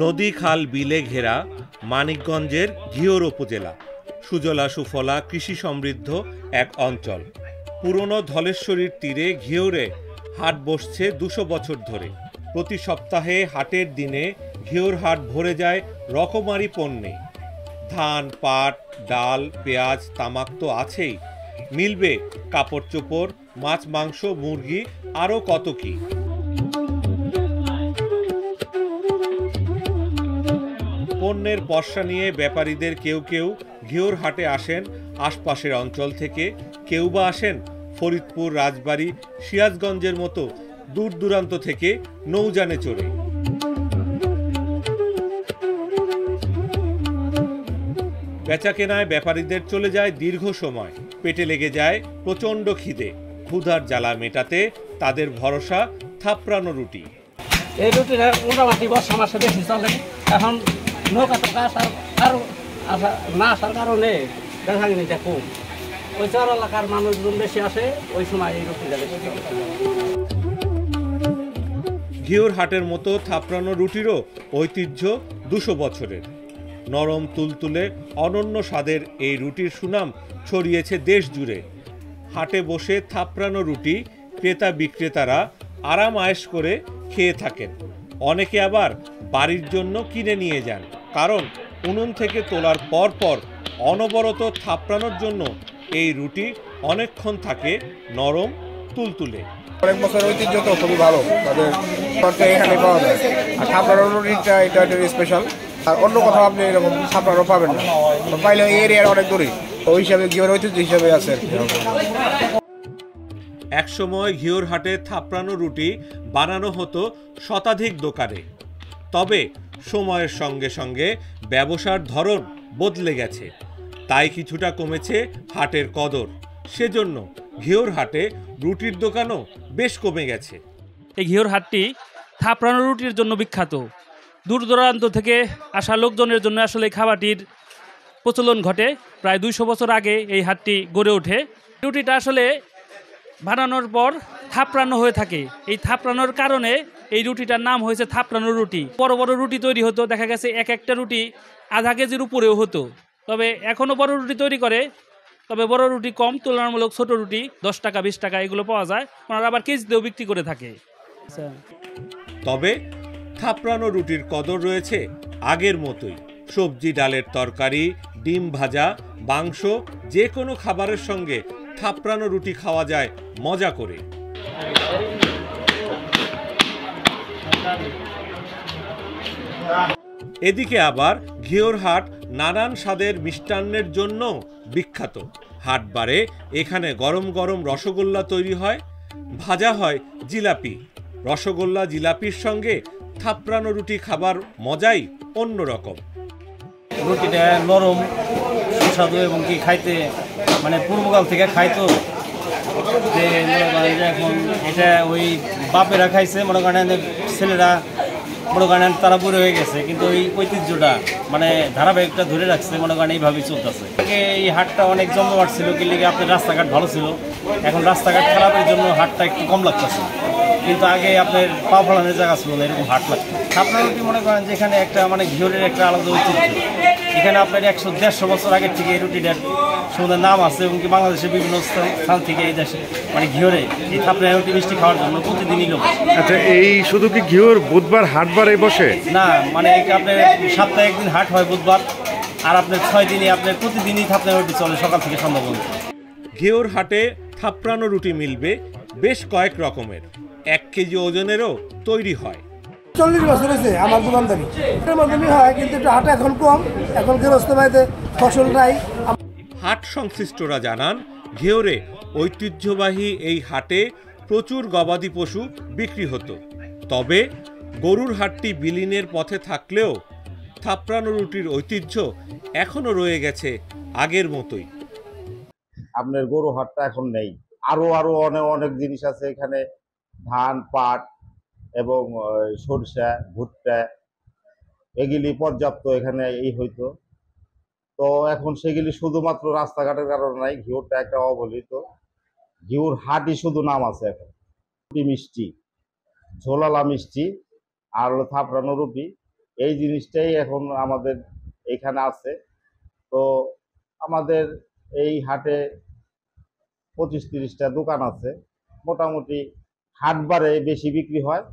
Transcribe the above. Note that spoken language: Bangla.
নদী খাল বিলে ঘেরা মানিকগঞ্জের ঘিওর উপজেলা সুজলা সুফলা কৃষি সমৃদ্ধ এক অঞ্চল। পুরনো ধলেশ্বরীর তীরে ঘিওরে হাট বসছে 200 বছর ধরে। প্রতি সপ্তাহে হাটের দিনে ঘিওর হাট ভরে যায় রকমারি পণ্যে। ধান, পাট, ডাল, পেঁয়াজ, তামাক তো আছেই, মিলবে কাপড় চোপড়, মাছ, মাংস, মুরগি, আরও কত কি। পণ্যের পসরা নিয়ে ব্যাপারীদের কেউ কেউ ঘিওর হাটে আসেন আশপাশের অঞ্চল থেকে, কেউ বা আসেন ফরিদপুর, রাজবাড়ী, সিরাজগঞ্জের মতো দূর দূরান্ত থেকে নৌযানে চড়ে। বেচাকেনায় ব্যাপারীদের চলে যায় দীর্ঘ সময়, পেটে লেগে যায় প্রচণ্ড খিদে। ক্ষুধার জ্বালা মেটাতে তাদের ভরসা থাপড়ানো রুটি। এই রুটিটা মোটামুটি বর্ষা মাসে বেশি চলে। এখন নৌকা তো আরও না আসার কারণে বেচাকেনিটা কম। ওই চর এলাকার মানুষজন বেশি আসে, ওই সময় এই রুটিটা বেশি চলে। ঘিওর হাটের মতো থাপড়ানো রুটিরও ঐতিহ্য 200 বছরের। নরম তুলতুলে অনন্য স্বাদের এই রুটির সুনাম ছড়িয়েছে দেশ জুড়ে। হাটে বসে থাপড়ানো রুটি ক্রেতা বিক্রেতারা আরাম আয়েশ করে খেয়ে থাকেন। অনেকে আবার বাড়ির জন্য কিনে নিয়ে যান, কারণ উনুন থেকে তোলার পর পর অনবরত থাপড়ানোর জন্য এই রুটি অনেকক্ষণ থাকে নরম তুলতুলে। অনেক বছর ঐতিহ্য তো খুবই ভালো, তাদের এখানে পাওয়া যায়। আর থাপড়ানো রুটিটা এটা স্পেশাল, আর অন্য কোথাও আপনি এরকম থাপড়ানো পাবেন না। পাইলে এই এরিয়ার অনেক দূরে, ওই হিসাবে ঘিওর ঐতিহ্য হিসাবে আছে। একসময় ঘিওর হাটে থাপড়ানো রুটি বানানো হতো শতাধিক দোকানে। তবে সময়ের সঙ্গে সঙ্গে ব্যবসার ধরন বদলে গেছে, তাই কিছুটা কমেছে হাটের কদর। সেজন্য ঘিওর হাটে রুটির দোকানও বেশ কমে গেছে। এই ঘিওর হাটটি থাপড়ানো রুটির জন্য বিখ্যাত। দূর দূরান্ত থেকে আসা লোকজনের জন্য আসলে এই খাবারটির প্রচলন ঘটে। প্রায় 200 বছর আগে এই হাটটি গড়ে ওঠে। রুটিটা আসলে বানানোর পর থাপড়ানো হয়ে থাকে। এই থাপড়ানোর কারণে এই রুটিটার নাম হয়েছে থাপড়ানো রুটি। বড় বড় রুটি তৈরি হতো, দেখা গেছে এক একটা রুটি আধা কেজির উপরেও হতো। তবে এখনও বড় রুটি তৈরি করে, তবে বড় রুটি কম, তুলনামূলক ছোট রুটি 10 টাকা 20 টাকা এগুলো পাওয়া যায়। ওনারা আবার কেজিতেও বিক্রি করে থাকে। তবে থাপড়ানো রুটির কদর রয়েছে আগের মতোই। সবজি, ডালের তরকারি, ডিম ভাজা, মাংস, যে কোনো খাবারের সঙ্গে থাপড়ানো রুটি খাওয়া যায় মজা করে। এদিকে আবার ঘিওর হাট নানান স্বাদের মিষ্টান্নের জন্য বিখ্যাত। হাটবারে এখানে গরম গরম রসগোল্লা তৈরি হয়, ভাজা হয় জিলাপি। রসগোল্লা জিলাপির সঙ্গে থাপড়ানো রুটি খাবার মজাই অন্যরকম। রুটিটা নরম, সুস্বাদু এবং কি খাইতে মানে পূর্বকাল থেকে খাইতো। যে এখন এটা ওই বাপেরা খাইছে, মনে করেন ছেলেরা মনে করেন তারা বুড়ো হয়ে গেছে, কিন্তু ওই ঐতিহ্যটা মানে ধারাবাহিকটা ধরে রাখছে, মনে করেন এইভাবেই চলতেছে। এই হাটটা অনেক জমজমাট ছিল, কি লিগে আপনার রাস্তাঘাট ভালো ছিল। এখন রাস্তাঘাট খারাপের জন্য হাটটা একটু কম লাগতেছে, কিন্তু আগে আপনার পা ফলানোর জায়গা ছিল না, এরকম হাট লাগতো। থাপড়ানো রুটি মনে করেন যেখানে একটা মানে ঘিওরের একটা আলাদা ঐতিহ্য। এখানে আপনার 100-150 বছর আগের থেকে এই রুটিটার সুন্দর নাম আছে, এবং কি বাংলাদেশের বিভিন্ন স্থান থেকে এই দেশে মানে ঘিওরে এই থাপড়ানো রুটি মিষ্টি খাওয়ার জন্য প্রতিদিনই লোক। আচ্ছা, এই শুধু কি ঘিওর বুধবার হাটবারে বসে? না, মানে আপনার সপ্তাহে একদিন হাট হয় বুধবার, আর আপনার 6 দিনই আপনার প্রতিদিনই থাপড়ানো রুটি চলে সকাল থেকে সন্ধ্যা পর্যন্ত। ঘিওর হাটে থাপড়ানো রুটি মিলবে বেশ কয়েক রকমের। 1 কেজি ওজনেরও তৈরি হয়। 40 বছর হয়েছে আমার দোকানদারি, এটার মাধ্যমে হয়, কিন্তু একটু হাট এখন কম, এখন গৃহস্থ বাড়িতে ফসল নাই। হাট সংশ্লিষ্টরা জানান, ঘিওরে ঐতিহ্যবাহী এই হাটে প্রচুর গবাদি পশু বিক্রি হতো। তবে গরুর হাটটি বিলীনের পথে থাকলেও থাপড়ানো রুটির ঐতিহ্য এখনো রয়ে গেছে আগের মতোই। আপনার গরু হাটটা এখন নেই, আরো অনেক জিনিস আছে এখানে। ধান, পাট এবং সরষা, ভুট্টা এগুলি পর্যাপ্ত এখানে হইতো। তো এখন সেগুলি শুধুমাত্র রাস্তাঘাটের কারণে নাই, ঘিওরটা একটা অবহেলিত। ঘিওর হাটই শুধু নাম আছে এখন। মিষ্টি, ঝোলালা মিষ্টি আর হলো থাপড়ানো রুটি, এই জিনিসটাই এখন আমাদের এখানে আছে। তো আমাদের এই হাটে 25-30টা দোকান আছে, মোটামুটি হাটবারে বেশি বিক্রি হয়।